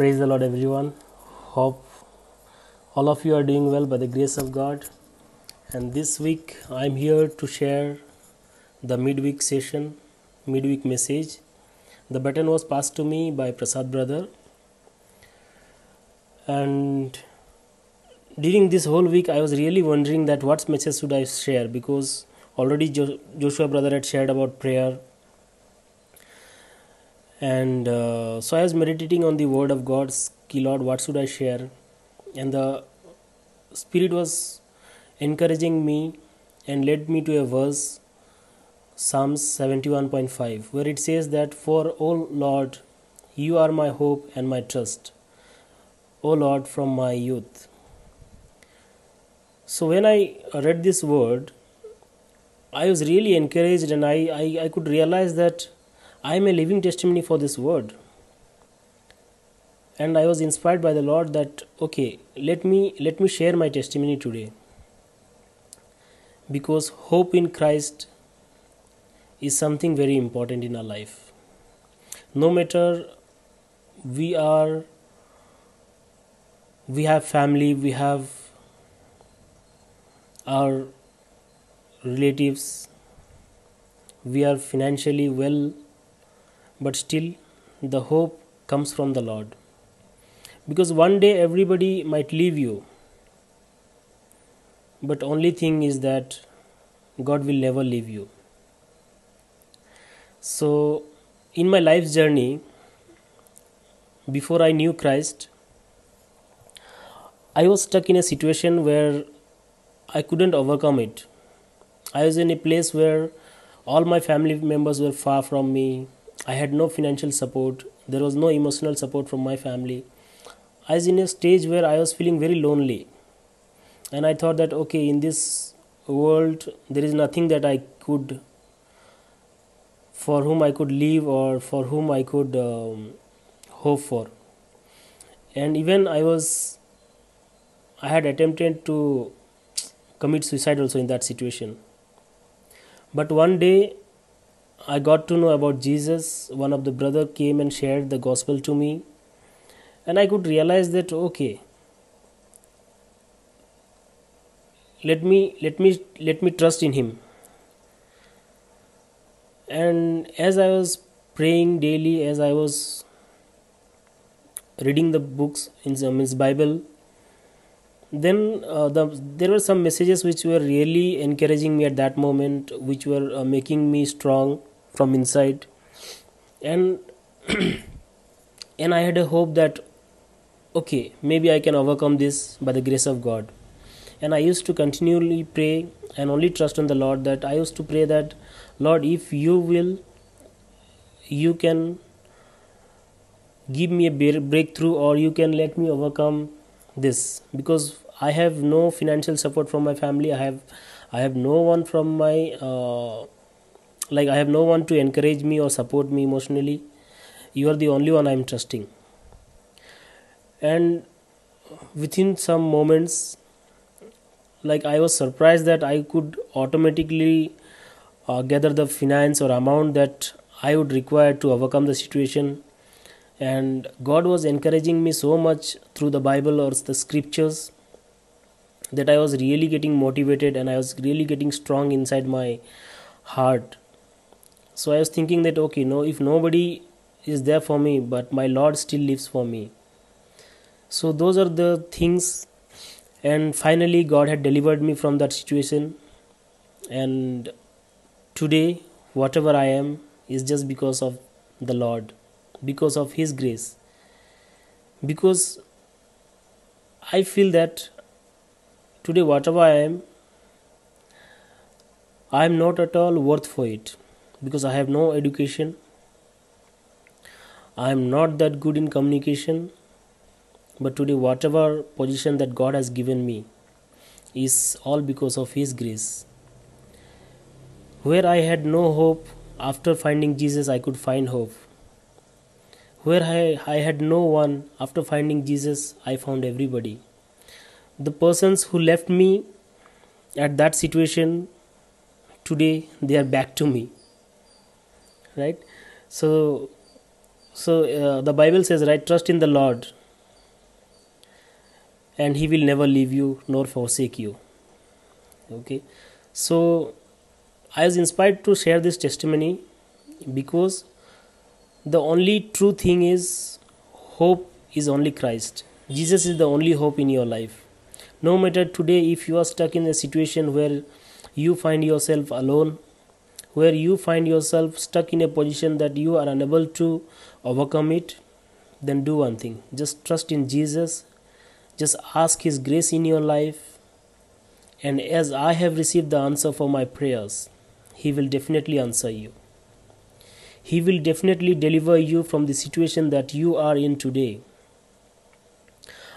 Praise the Lord, everyone. Hope all of you are doing well by the grace of God. And this week, I'm here to share the midweek session, midweek message. The baton was passed to me by Prasad brother. And during this whole week, I was really wondering that what message should I share, because already Joshua brother had shared about prayer. And so I was meditating on the word of God. Lord, what should I share? And the Spirit was encouraging me and led me to a verse, Psalms 71.5, where it says that, "For, O Lord, you are my hope and my trust, O Lord, from my youth." So when I read this word, I was really encouraged, and I could realize that I am a living testimony for this word. And I was inspired by the Lord that, okay, let me share my testimony today, because hope in Christ is something very important in our life. No matter we have family, we have our relatives, we are financially well, but still the hope comes from the Lord. Because one day everybody might leave you, but only thing is that God will never leave you. So in my life's journey, before I knew Christ, I was stuck in a situation where I couldn't overcome it. I was in a place where all my family members were far from me. I had no financial support. There was no emotional support from my family. I was in a stage where I was feeling very lonely. And I thought that, okay, in this world, there is nothing that for whom I could live, or for whom I could hope for. And even I had attempted to commit suicide also in that situation. But one day, I got to know about Jesus. One of the brother came and shared the gospel to me, and I could realize that, okay, let me trust in him. And as I was praying daily, as I was reading the books in the Bible, then there were some messages which were really encouraging me at that moment, which were making me strong from inside. And and I had a hope that, okay, maybe I can overcome this by the grace of God. And I used to continually pray and only trust on the Lord. That I used to pray that, Lord, if you will, you can give me a breakthrough, or you can let me overcome this, because I have no financial support from my family. I have no one from my I have no one to encourage me or support me emotionally. You are the only one I am trusting. And within some moments, I was surprised that I could automatically gather the finance or amount that I would require to overcome the situation. And God was encouraging me so much through the Bible or the scriptures, that I was really getting motivated, and I was really getting strong inside my heart. So I was thinking that, okay, no, if nobody is there for me, but my Lord still lives for me. So those are the things. And finally God had delivered me from that situation. And today, whatever I am is just because of the Lord, because of His grace. Because I feel that today, whatever I am not at all worth for it, because I have no education. I am not that good in communication. But today, whatever position that God has given me is all because of His grace. Where I had no hope, after finding Jesus, I could find hope. Where I had no one, after finding Jesus, I found everybody. The persons who left me at that situation, today they are back to me. Right? So So the Bible says, right, trust in the Lord and he will never leave you nor forsake you. Okay, so I was inspired to share this testimony because the only true thing is hope is only Christ. Jesus is the only hope in your life. No matter today if you are stuck in a situation where you find yourself alone, where you find yourself stuck in a position that you are unable to overcome it, then do one thing: just trust in Jesus, just ask his grace in your life, and as I have received the answer for my prayers, he will definitely answer you. He will definitely deliver you from the situation that you are in today.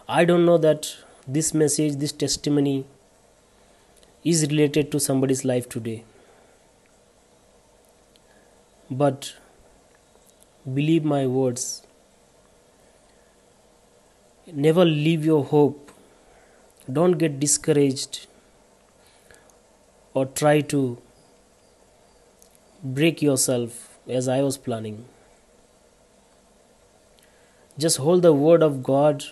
I don't know that this message, this testimony is related to somebody's life today, but believe my words. Never leave your hope. Don't get discouraged or try to break yourself as I was planning. Just hold the word of God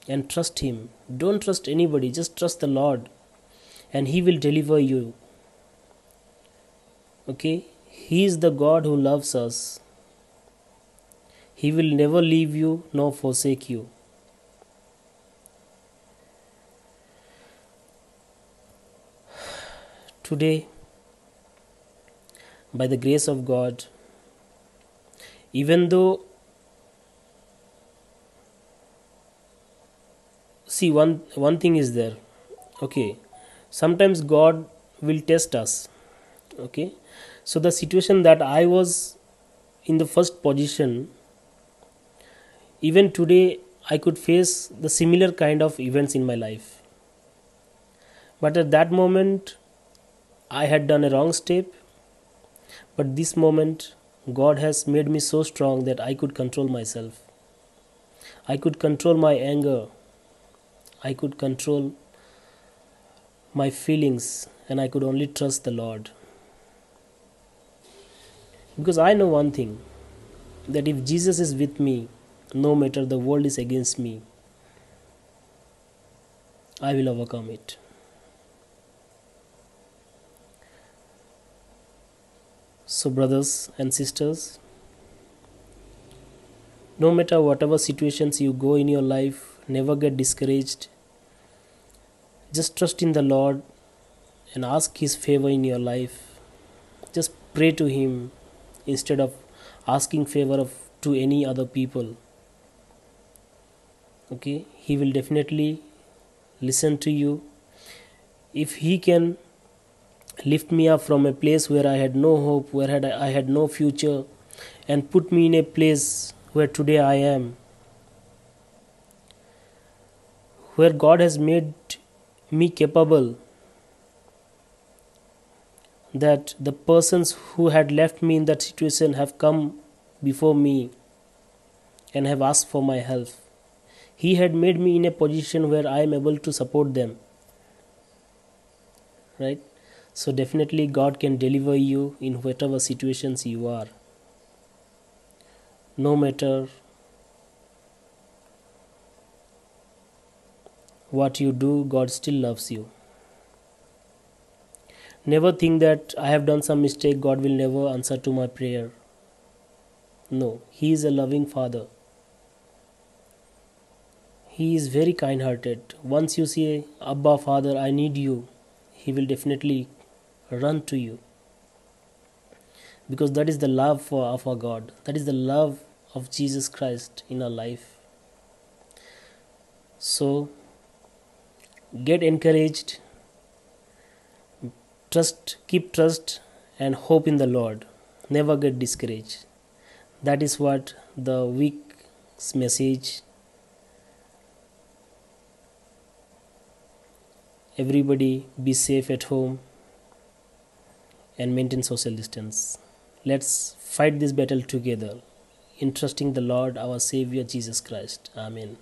and trust him. Don't trust anybody, just trust the Lord and he will deliver you. Okay? He is the God who loves us. He will never leave you nor forsake you. Today, by the grace of God, even though, see, one thing is there. Okay, sometimes God will test us. Okay, so the situation that I was in the first position, even today I could face the similar kind of events in my life. But at that moment, I had done a wrong step. But this moment, God has made me so strong that I could control myself. I could control my anger. I could control my feelings, and I could only trust the Lord. Because I know one thing, that if Jesus is with me, no matter the world is against me, I will overcome it. So brothers and sisters, no matter whatever situations you go in your life, never get discouraged. Just trust in the Lord and ask his favor in your life. Just pray to him instead of asking favor to any other people. Okay, he will definitely listen to you. If he can lift me up from a place where I had no hope, where I had no future, and put me in a place where today I am, where God has made me capable, that the persons who had left me in that situation have come before me and have asked for my help. He had made me in a position where I am able to support them. Right? So definitely God can deliver you in whatever situations you are. No matter what you do, God still loves you. Never think that I have done some mistake, God will never answer to my prayer. No, he is a loving Father. He is very kind hearted. Once you say, Abba Father, I need you, he will definitely run to you. Because that is the love of our God. That is the love of Jesus Christ in our life. So, get encouraged, keep trust and hope in the Lord. Never get discouraged. That is what the week's message. Everybody be safe at home and maintain social distance. Let's fight this battle together in trusting the Lord, our Savior Jesus Christ. Amen.